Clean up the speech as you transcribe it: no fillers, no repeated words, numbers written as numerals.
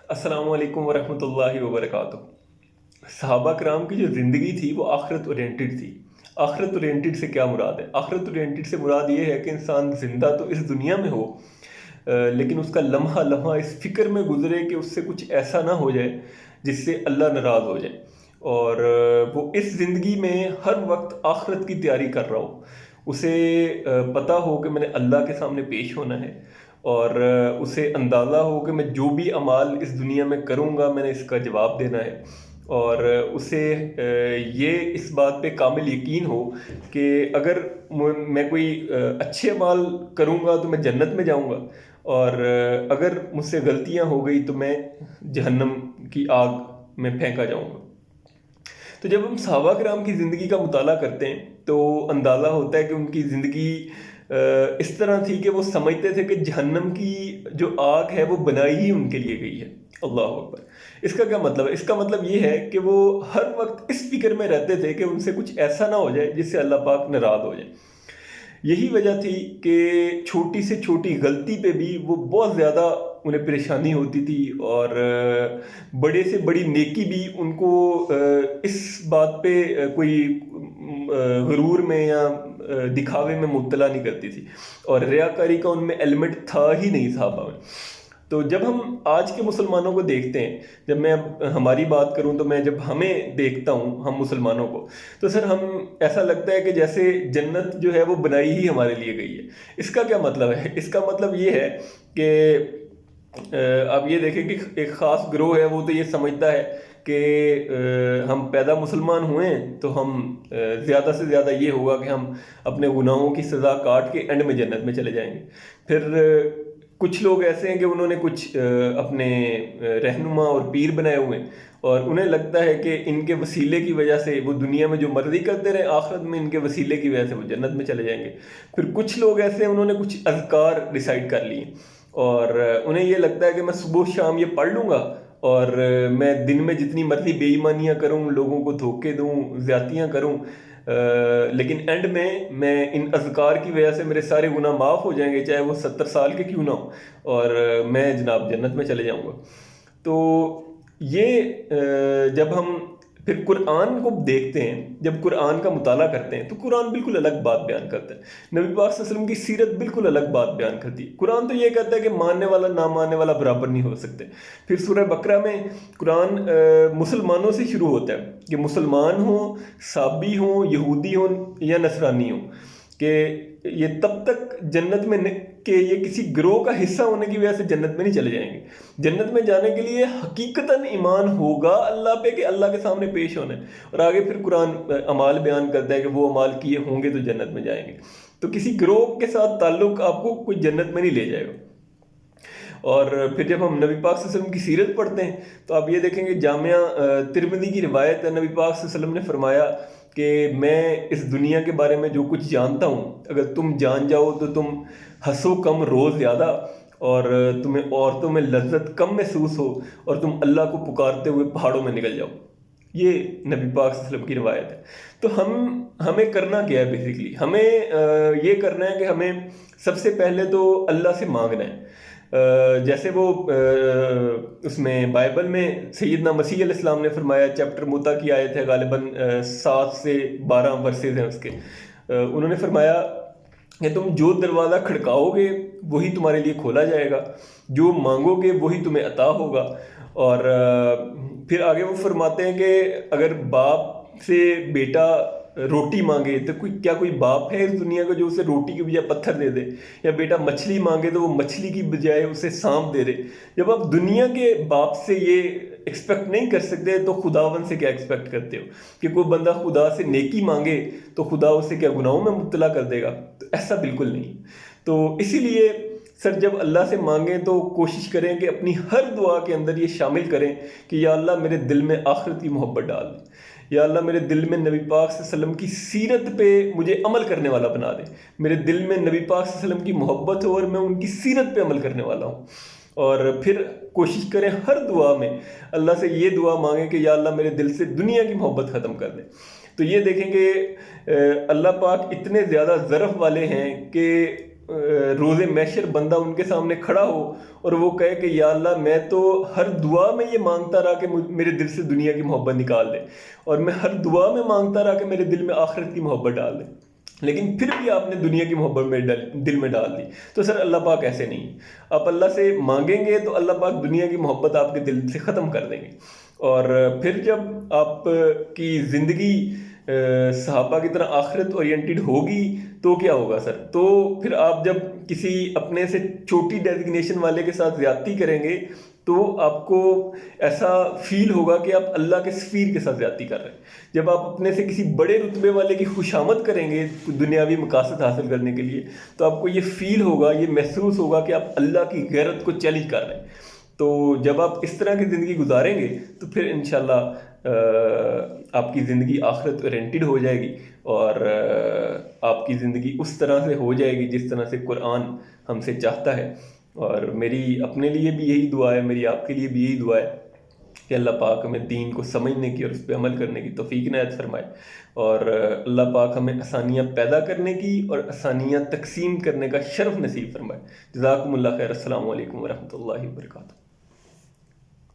السلام علیکم ورحمۃ اللہ وبرکاتہ۔ صحابہ کرام کی جو زندگی تھی وہ آخرت اورینٹڈ تھی۔ آخرت اورینٹڈ سے کیا مراد ہے؟ آخرت اورینٹڈ سے مراد یہ ہے کہ انسان زندہ تو اس دنیا میں ہو، لیکن اس کا لمحہ لمحہ اس فکر میں گزرے کہ اس سے کچھ ایسا نہ ہو جائے جس سے اللہ ناراض ہو جائے، اور وہ اس زندگی میں ہر وقت آخرت کی تیاری کر رہا ہو۔ اسے پتہ ہو کہ میں نے اللہ کے سامنے پیش ہونا ہے، اور اسے اندازہ ہو کہ میں جو بھی اعمال اس دنیا میں کروں گا میں نے اس کا جواب دینا ہے، اور اسے یہ اس بات پہ کامل یقین ہو کہ اگر میں کوئی اچھے اعمال کروں گا تو میں جنت میں جاؤں گا، اور اگر مجھ سے غلطیاں ہو گئی تو میں جہنم کی آگ میں پھینکا جاؤں گا۔ تو جب ہم صحابہ کرام کی زندگی کا مطالعہ کرتے ہیں تو اندازہ ہوتا ہے کہ ان کی زندگی اس طرح تھی کہ وہ سمجھتے تھے کہ جہنم کی جو آگ ہے وہ بنائی ہی ان کے لیے گئی ہے۔ اللہ اکبر۔ اس کا کیا مطلب ہے؟ اس کا مطلب یہ ہے کہ وہ ہر وقت اس فکر میں رہتے تھے کہ ان سے کچھ ایسا نہ ہو جائے جس سے اللہ پاک ناراض ہو جائے۔ یہی وجہ تھی کہ چھوٹی سے چھوٹی غلطی پہ بھی وہ بہت زیادہ انہیں پریشانی ہوتی تھی، اور بڑے سے بڑی نیکی بھی ان کو اس بات پہ کوئی غرور میں یا دکھاوے میں مبتلا نہیں کرتی تھی، اور ریاکاری کا ان میں ایلیمنٹ تھا ہی نہیں صحابہ میں۔ تو جب ہم آج کے مسلمانوں کو دیکھتے ہیں، جب میں اب ہماری بات کروں تو میں جب ہمیں دیکھتا ہوں ہم مسلمانوں کو، تو سر ہم ایسا لگتا ہے کہ جیسے جنت جو ہے وہ بنائی ہی ہمارے لیے گئی ہے۔ اس کا کیا مطلب ہے؟ اس کا مطلب یہ ہے کہ آپ یہ دیکھیں کہ ایک خاص گروہ ہے وہ تو یہ سمجھتا ہے کہ ہم پیدا مسلمان ہوئے ہیں تو ہم زیادہ سے زیادہ یہ ہوگا کہ ہم اپنے گناہوں کی سزا کاٹ کے اینڈ میں جنت میں چلے جائیں گے۔ پھر کچھ لوگ ایسے ہیں کہ انہوں نے کچھ اپنے رہنما اور پیر بنائے ہوئے ہیں، اور انہیں لگتا ہے کہ ان کے وسیلے کی وجہ سے وہ دنیا میں جو مرضی کرتے رہے، آخرت میں ان کے وسیلے کی وجہ سے وہ جنت میں چلے جائیں گے۔ پھر کچھ لوگ ایسے ہیں انہوں نے کچھ اذکار ڈیسائیڈ کر لیے، اور انہیں یہ لگتا ہے کہ میں صبح شام یہ پڑھ لوں گا، اور میں دن میں جتنی مرضی بے ایمانیاں کروں، لوگوں کو دھوکے دوں، زیادتیاں کروں، لیکن اینڈ میں ان اذکار کی وجہ سے میرے سارے گناہ معاف ہو جائیں گے، چاہے وہ 70 سال کے کیوں نہ ہو، اور میں جناب جنت میں چلے جاؤں گا۔ تو یہ جب ہم پھر قرآن کو دیکھتے ہیں، جب قرآن کا مطالعہ کرتے ہیں تو قرآن بالکل الگ بات بیان کرتا ہے۔ نبی پاک صلی اللہ علیہ وسلم کی سیرت بالکل الگ بات بیان کرتی ہے۔ قرآن تو یہ کہتا ہے کہ ماننے والا نہ ماننے والا برابر نہیں ہو سکتے۔ پھر سورہ بقرہ میں قرآن مسلمانوں سے شروع ہوتا ہے کہ مسلمان ہوں، صابی ہوں، یہودی ہوں یا نصرانی ہوں، کہ یہ تب تک جنت میں کہ یہ کسی گروہ کا حصہ ہونے کی وجہ سے جنت میں نہیں چلے جائیں گے۔ جنت میں جانے کے لیے حقیقتاً ایمان ہوگا اللہ پہ کہ اللہ کے سامنے پیش ہونا ہے، اور آگے پھر قرآن اعمال بیان کرتا ہے کہ وہ اعمال کیے ہوں گے تو جنت میں جائیں گے۔ تو کسی گروہ کے ساتھ تعلق آپ کو کوئی جنت میں نہیں لے جائے گا۔ اور پھر جب ہم نبی پاک صلی اللہ علیہ وسلم کی سیرت پڑھتے ہیں تو آپ یہ دیکھیں گے، جامعہ ترمذی کی روایت ہے، نبی پاک صلی اللہ علیہ وسلم نے فرمایا کہ میں اس دنیا کے بارے میں جو کچھ جانتا ہوں، اگر تم جان جاؤ تو تم ہنسو کم رو زیادہ، اور تمہیں عورتوں میں لذت کم محسوس ہو، اور تم اللہ کو پکارتے ہوئے پہاڑوں میں نکل جاؤ۔ یہ نبی پاک صلی اللہ علیہ وسلم کی روایت ہے۔ تو ہمیں کرنا کیا ہے؟ بیسیکلی ہمیں یہ کرنا ہے کہ ہمیں سب سے پہلے تو اللہ سے مانگنا ہے۔ جیسے وہ اس میں بائبل میں سیدنا مسیح علیہ السلام نے فرمایا، چیپٹر متا کی آیت ہے، غالباً 7 سے 12 ورسز ہیں اس کے، انہوں نے فرمایا کہ تم جو دروازہ کھڑکاؤ گے وہی تمہارے لیے کھولا جائے گا، جو مانگو گے وہی تمہیں عطا ہوگا۔ اور پھر آگے وہ فرماتے ہیں کہ اگر باپ سے بیٹا روٹی مانگے تو کوئی باپ ہے اس دنیا کا جو اسے روٹی کی بجائے پتھر دے دے، یا بیٹا مچھلی مانگے تو وہ مچھلی کی بجائے اسے سانپ دے دے۔ جب آپ دنیا کے باپ سے یہ ایکسپیکٹ نہیں کر سکتے تو خداوند سے کیا ایکسپیکٹ کرتے ہو؟ کہ کوئی بندہ خدا سے نیکی مانگے تو خدا اسے کیا گناہوں میں مبتلا کر دے گا؟ تو ایسا بالکل نہیں۔ تو اسی لیے سر جب اللہ سے مانگیں تو کوشش کریں کہ اپنی ہر دعا کے اندر یہ شامل کریں کہ یا اللہ میرے دل میں آخرت کی محبت ڈال دے، یا اللہ میرے دل میں نبی پاک صلی اللہ علیہ وسلم کی سیرت پہ مجھے عمل کرنے والا بنا دے، میرے دل میں نبی پاک صلی اللہ علیہ وسلم کی محبت ہو اور میں ان کی سیرت پہ عمل کرنے والا ہوں۔ اور پھر کوشش کریں ہر دعا میں اللہ سے یہ دعا مانگیں کہ یا اللہ میرے دل سے دنیا کی محبت ختم کر دے۔ تو یہ دیکھیں کہ اللہ پاک اتنے زیادہ ظرف والے ہیں کہ روز محشر بندہ ان کے سامنے کھڑا ہو اور وہ کہے کہ یا اللہ میں تو ہر دعا میں یہ مانگتا رہا کہ میرے دل سے دنیا کی محبت نکال دے، اور میں ہر دعا میں مانگتا رہا کہ میرے دل میں آخرت کی محبت ڈال دے، لیکن پھر بھی آپ نے دنیا کی محبت دل میں ڈال دی، تو سر اللہ پاک ایسے نہیں، آپ اللہ سے مانگیں گے تو اللہ پاک دنیا کی محبت آپ کے دل سے ختم کر دیں گے۔ اور پھر جب آپ کی زندگی صحابہ کی طرح آخرت اورینٹڈ ہوگی تو کیا ہوگا سر؟ تو پھر آپ جب کسی اپنے سے چھوٹی ڈیزگنیشن والے کے ساتھ زیادتی کریں گے تو آپ کو ایسا فیل ہوگا کہ آپ اللہ کے سفیر کے ساتھ زیادتی کر رہے ہیں۔ جب آپ اپنے سے کسی بڑے رتبے والے کی خوشامد کریں گے دنیاوی مقاصد حاصل کرنے کے لیے تو آپ کو یہ فیل ہوگا، یہ محسوس ہوگا کہ آپ اللہ کی غیرت کو چیلنج کر رہے ہیں۔ تو جب آپ اس طرح کی زندگی گزاریں گے تو پھر انشاءاللہ آپ کی زندگی آخرت اورینٹڈ ہو جائے گی، اور آپ کی زندگی اس طرح سے ہو جائے گی جس طرح سے قرآن ہم سے چاہتا ہے۔ اور میری اپنے لیے بھی یہی دعا ہے، میری آپ کے لیے بھی یہی دعا ہے کہ اللہ پاک ہمیں دین کو سمجھنے کی اور اس پہ عمل کرنے کی توفیق عنایت فرمائے، اور اللہ پاک ہمیں آسانیاں پیدا کرنے کی اور آسانیاں تقسیم کرنے کا شرف نصیب فرمائے۔ جزاکم اللہ خیر۔ السلام علیکم ورحمۃ اللہ وبرکاتہ۔